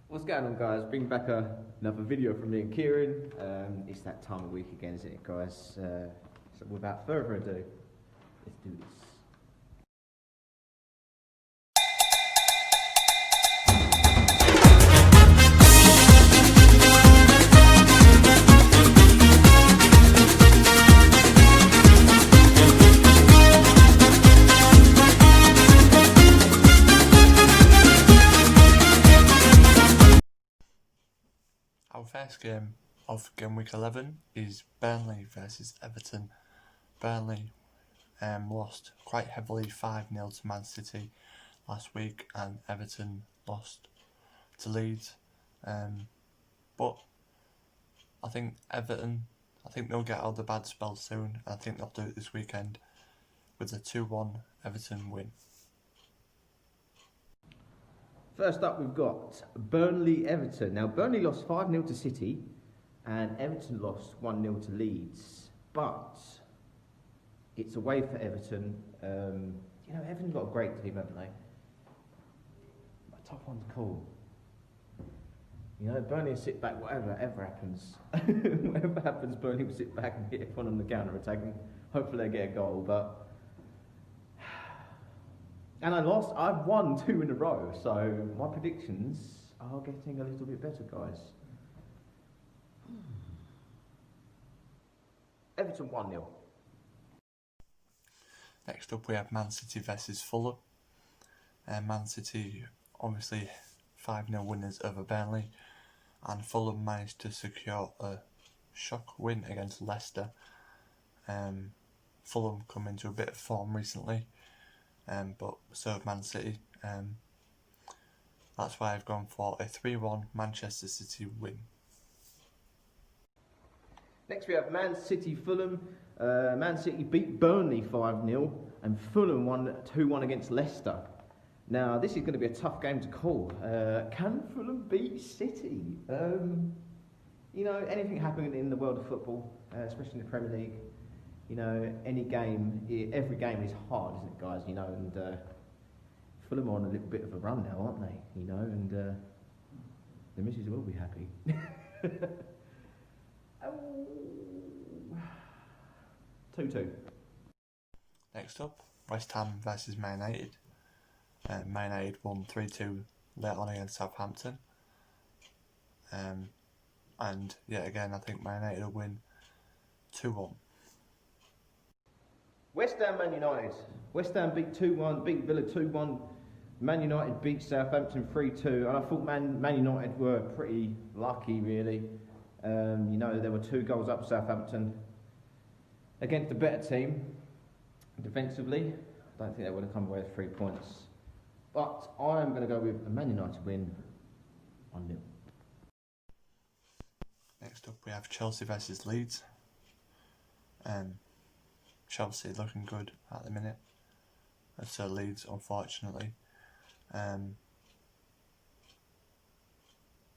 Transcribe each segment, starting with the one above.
What's going on, guys? Bring back another video from me and Kieran. It's that time of week again, isn't it, guys? So without further ado, let's do this. Our first game of Gameweek 11 is Burnley versus Everton. Burnley lost quite heavily 5-0 to Man City last week, and Everton lost to Leeds. But I think Everton, they'll get out of the bad spell soon. I think they'll do it this weekend with a 2-1 Everton win. First up, we've got Burnley-Everton. Now, Burnley lost 5-0 to City, and Everton lost 1-0 to Leeds. But it's away for Everton. Everton's got a great team, haven't they? A tough one to call. Burnley will sit back, whatever happens. Whatever happens, Burnley will sit back and hit everyone on the counter-attack, and hopefully they get a goal. And I've won 2 in a row, so my predictions are getting a little bit better, guys. Everton 1-0. Next up, we have Man City versus Fulham. Man City, obviously 5-0 winners over Burnley, and Fulham managed to secure a shock win against Leicester. Fulham come into a bit of form recently, but so have Man City. That's why I've gone for a 3-1 Manchester City win. Next we have Man City-Fulham. Man City beat Burnley 5-0 and Fulham won 2-1 against Leicester. Now this is going to be a tough game to call. Can Fulham beat City? Anything happening in the world of football, especially in the Premier League. Every game is hard, isn't it, guys? And Fulham are on a little bit of a run now, aren't they? And the missus will be happy. 2-2. Next up, West Ham versus Man United. Man United won 3-2 late on against Southampton. And yet again, I think Man United will win 2-1. West Ham, Man United. West Ham beat Villa 2-1. Man United beat Southampton 3-2. And I thought Man United were pretty lucky, really. There were 2 goals up Southampton against a better team defensively. I don't think they would have come away with 3 points. But I'm going to go with a Man United win 1-0. Next up, we have Chelsea versus Leeds. Chelsea looking good at the minute. So Leeds, unfortunately.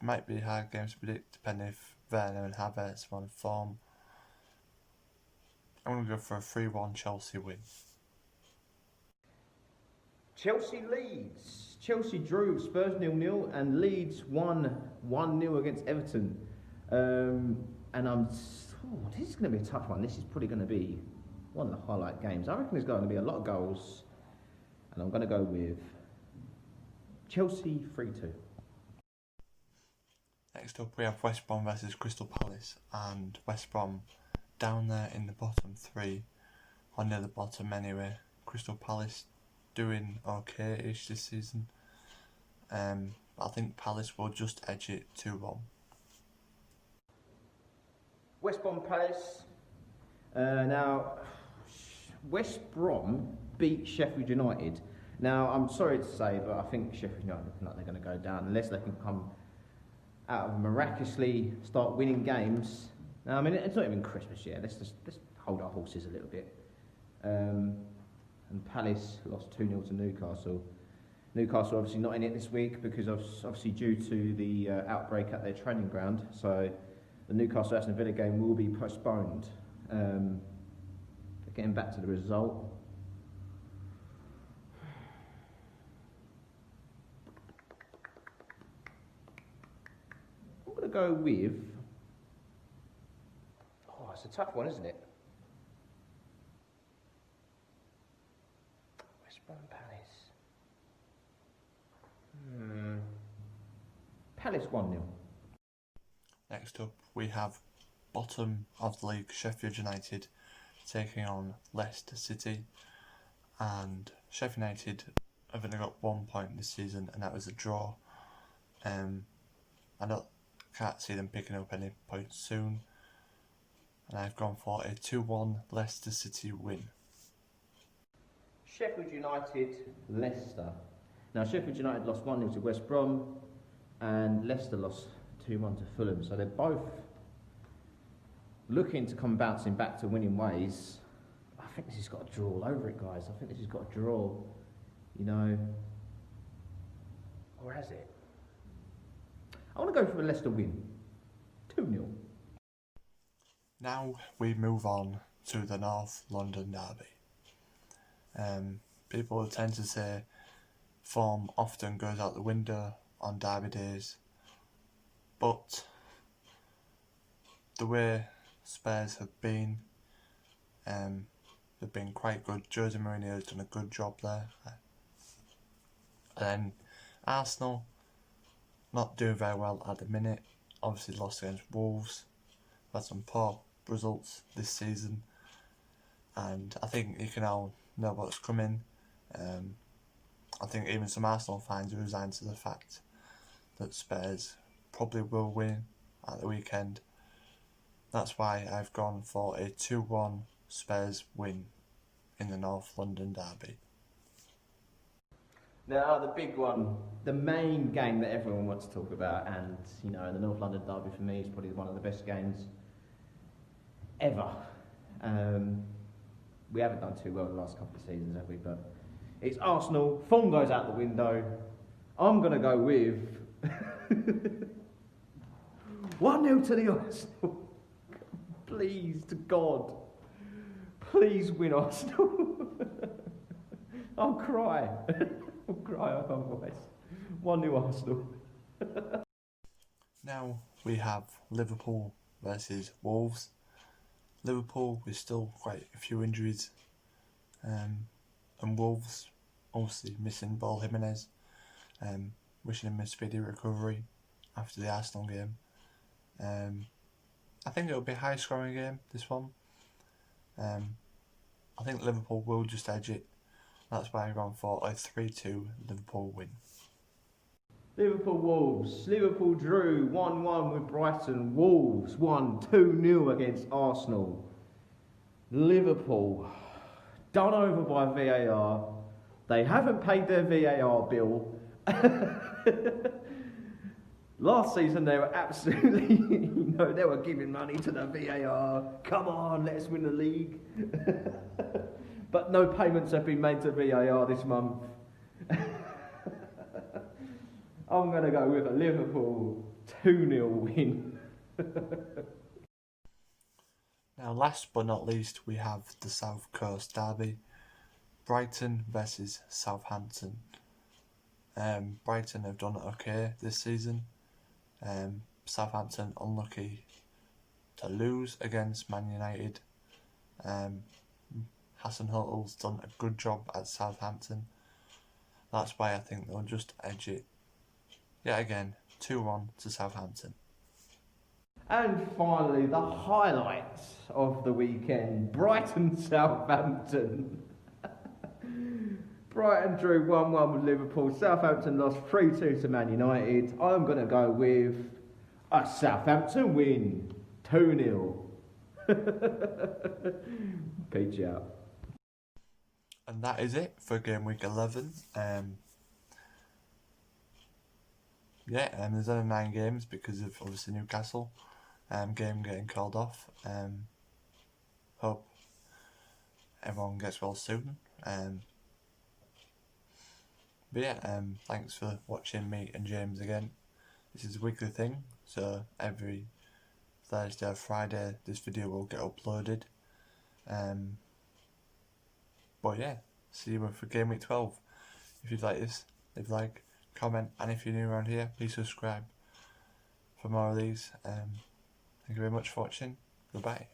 Might be a hard game to predict, depending if Werner and Havertz are on form. I'm going to go for a 3-1 Chelsea win. Chelsea-Leeds. Chelsea drew Spurs 0-0 and Leeds won 1-0 against Everton. This is going to be a tough one. This is probably going to be one of the highlight games. I reckon there's going to be a lot of goals, and I'm going to go with Chelsea 3-2. Next up, we have West Brom versus Crystal Palace, and West Brom down there in the bottom 3, or near the bottom anyway. Crystal Palace doing okay-ish this season. I think Palace will just edge it 2-1. West Brom Palace. Now, West Brom beat Sheffield United. Now, I'm sorry to say, but I think Sheffield United look like they're going to go down unless they can come out of miraculously start winning games. Now, it's not even Christmas yet. Let's hold our horses a little bit. And Palace lost 2-0 to Newcastle. Newcastle obviously not in it this week because obviously due to the outbreak at their training ground. So the Newcastle Aston Villa game will be postponed. Getting back to the result. to go with... Oh, it's a tough one, isn't it? West Brom Palace. Palace 1-0. Next up, we have bottom of the league Sheffield United taking on Leicester City, and Sheffield United have only got 1 point this season, and that was a draw. Can't see them picking up any points soon, and I've gone for a 2-1 Leicester City win. Sheffield United, Leicester. Now Sheffield United lost 1-0 to West Brom, and Leicester lost 2-1 to Fulham. So they're both looking to come bouncing back to winning ways. I think this has got a draw all over it, guys. I think this has got a draw, you know. Or has it? I want to go for a Leicester win. 2-0. Now we move on to the North London derby. People tend to say form often goes out the window on derby days, but the way Spurs have been, they've been quite good. Jose Mourinho has done a good job there. And then Arsenal, not doing very well at the minute. Obviously lost against Wolves. Had some poor results this season, and I think you can all know what's coming. I think even some Arsenal fans are resigned to the fact that Spurs probably will win at the weekend. That's why I've gone for a 2-1 Spurs win in the North London derby. Now the big one, the main game that everyone wants to talk about, and you know, the North London derby for me is probably one of the best games ever. We haven't done too well the last couple of seasons, have we? But it's Arsenal. Form goes out the window. I'm going to go with 1-0 to the Arsenal. Please, to God. Please win Arsenal. I'll cry. I'll cry otherwise. 1-0 Arsenal. Now we have Liverpool versus Wolves. Liverpool with still quite a few injuries, and Wolves obviously missing Ball Jimenez. Wishing him a speedy recovery after the Arsenal game. I think it'll be a high scoring game, this one. I think Liverpool will just edge it. That's why I'm going for a 3-2 Liverpool win. Liverpool Wolves. Liverpool drew 1-1 with Brighton. Wolves won 2-0 against Arsenal. Liverpool done over by VAR. They haven't paid their VAR bill. Last season they were absolutely, they were giving money to the VAR. Come on, let's win the league. But no payments have been made to VAR this month. I'm going to go with a Liverpool 2-0 win. Now, last but not least, we have the South Coast derby. Brighton versus Southampton. Brighton have done okay this season. Southampton unlucky to lose against Man United. Hasenhutl's done a good job at Southampton. That's why I think they'll just edge it. Yet again, 2-1 to Southampton. And finally, the highlights of the weekend. Brighton Southampton. Brighton drew 1-1 with Liverpool. Southampton lost 3-2 to Man United. I'm going to go with a Southampton win. 2-0. Peach out. And that is it for Gameweek 11. There's only 9 games because of obviously Newcastle game getting called off. Hope everyone gets well soon. Thanks for watching me and James again. This is a weekly thing, so every Thursday or Friday this video will get uploaded. See you for Game Week 12. If you like this, leave a like, comment, and if you're new around here, please subscribe. for more of these. Thank you very much for watching. Goodbye.